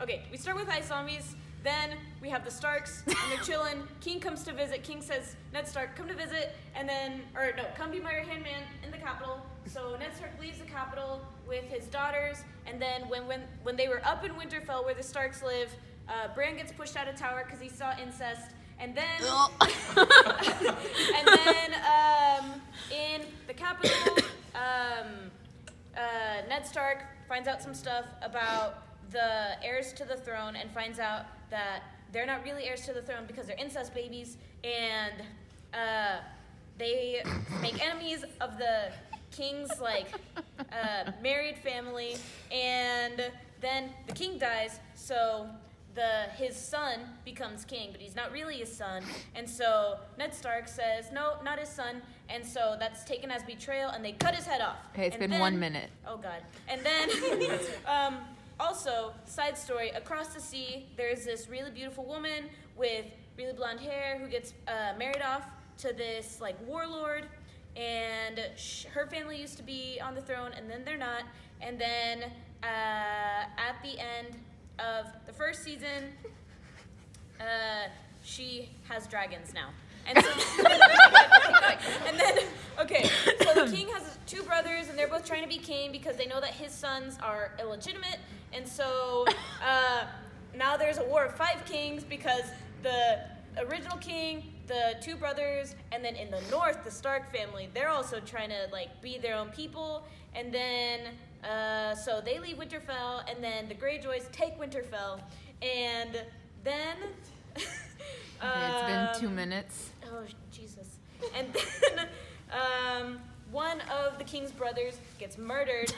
Okay, we start with ice zombies. Then we have the Starks, and they're chilling. King comes to visit. King says, Ned Stark, come to visit, come be my right-hand man in the capital. So Ned Stark leaves the capital with his daughters, and then when they were up in Winterfell, where the Starks live, Bran gets pushed out of tower because he saw incest, and then in the capital, Ned Stark finds out some stuff about the heirs to the throne and finds out that they're not really heirs to the throne because they're incest babies, and they make enemies of the king's married family, and then the king dies, so his son becomes king, but he's not really his son, and so Ned Stark says, no, not his son, and so that's taken as betrayal, and they cut his head off. Okay, it's been 1 minute. Oh, God. And then, also, side story, across the sea, there's this really beautiful woman with really blonde hair who gets married off to this, warlord, and her family used to be on the throne, and then they're not, and then at the end of the first season, she has dragons now. And so, so the king has 2 brothers, and they're both trying to be king because they know that his sons are illegitimate, and so now there's a war of 5 kings because the original king, the 2 brothers, and then in the north, the Stark family, they're also trying to be their own people, and then so they leave Winterfell, and then the Greyjoys take Winterfell, and then It's been 2 minutes. Oh, Jesus. And then one of the king's brothers gets murdered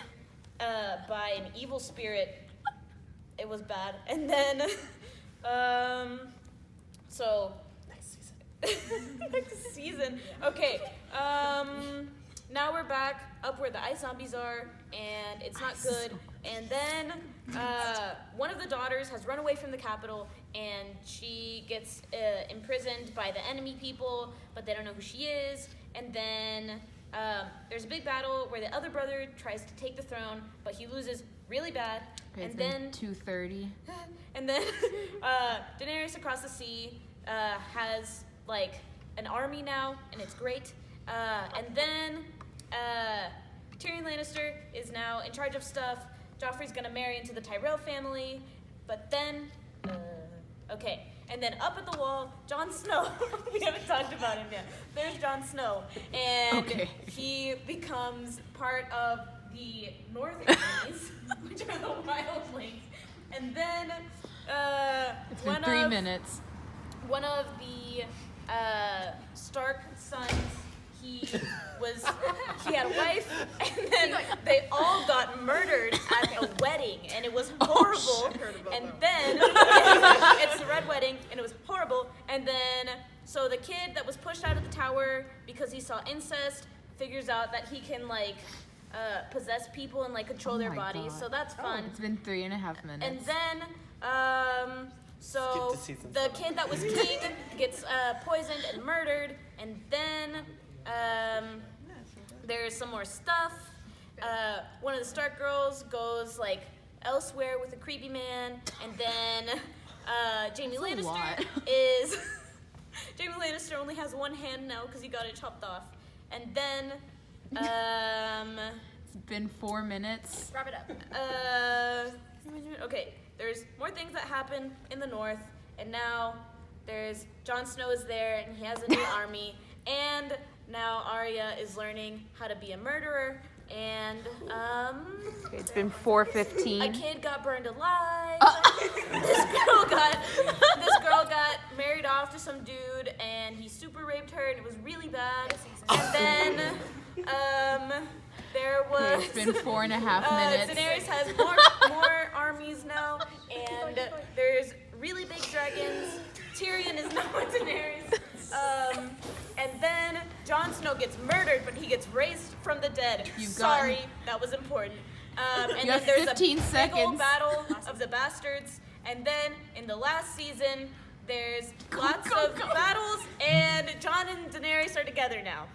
by an evil spirit. It was bad. And then, next season. Okay, now we're back up where the ice zombies are, and it's not good. And then one of the daughters has run away from the capital, and she gets imprisoned by the enemy people, but they don't know who she is. And then there's a big battle where the other brother tries to take the throne, but he loses really bad. Okay, and then 2:30. And then Daenerys across the sea has an army now, and it's great. And then Tyrion Lannister is now in charge of stuff. Joffrey's gonna marry into the Tyrell family, but then, and then up at the wall, Jon Snow, we haven't talked about him yet, there's Jon Snow, and he becomes part of the Northern Armies, which are the Wildlings, and then, it's been 3 minutes. One of the Stark sons, he had a wife, and then they all got murdered at a wedding, and it was horrible. And then it's the Red Wedding, and it was horrible. And then so the kid that was pushed out of the tower because he saw incest figures out that he can possess people and control their bodies. God. So that's fun. It's been 3.5 minutes. And then so the kid that was king gets poisoned and murdered, and then there's some more stuff. One of the Stark girls goes elsewhere with a creepy man, and then Jaime Lannister is Jaime Lannister only has one hand now because he got it chopped off, and then it's been 4 minutes. Wrap it up. Okay, there's more things that happen in the north, and now there's Jon Snow is there, and he has a new army, and now Arya is learning how to be a murderer, and it's been 4:15. A kid got burned alive. This girl got married off to some dude, and he super raped her, and it was really bad. And then there was. It's been 4.5 minutes. Daenerys has more armies now, and there's really big dragons. Tyrion is now with Daenerys. And then Jon Snow gets murdered, but he gets raised from the dead. That was important. And then there's a big old battle of the bastards. And then in the last season, there's lots of battles, and Jon and Daenerys are together now.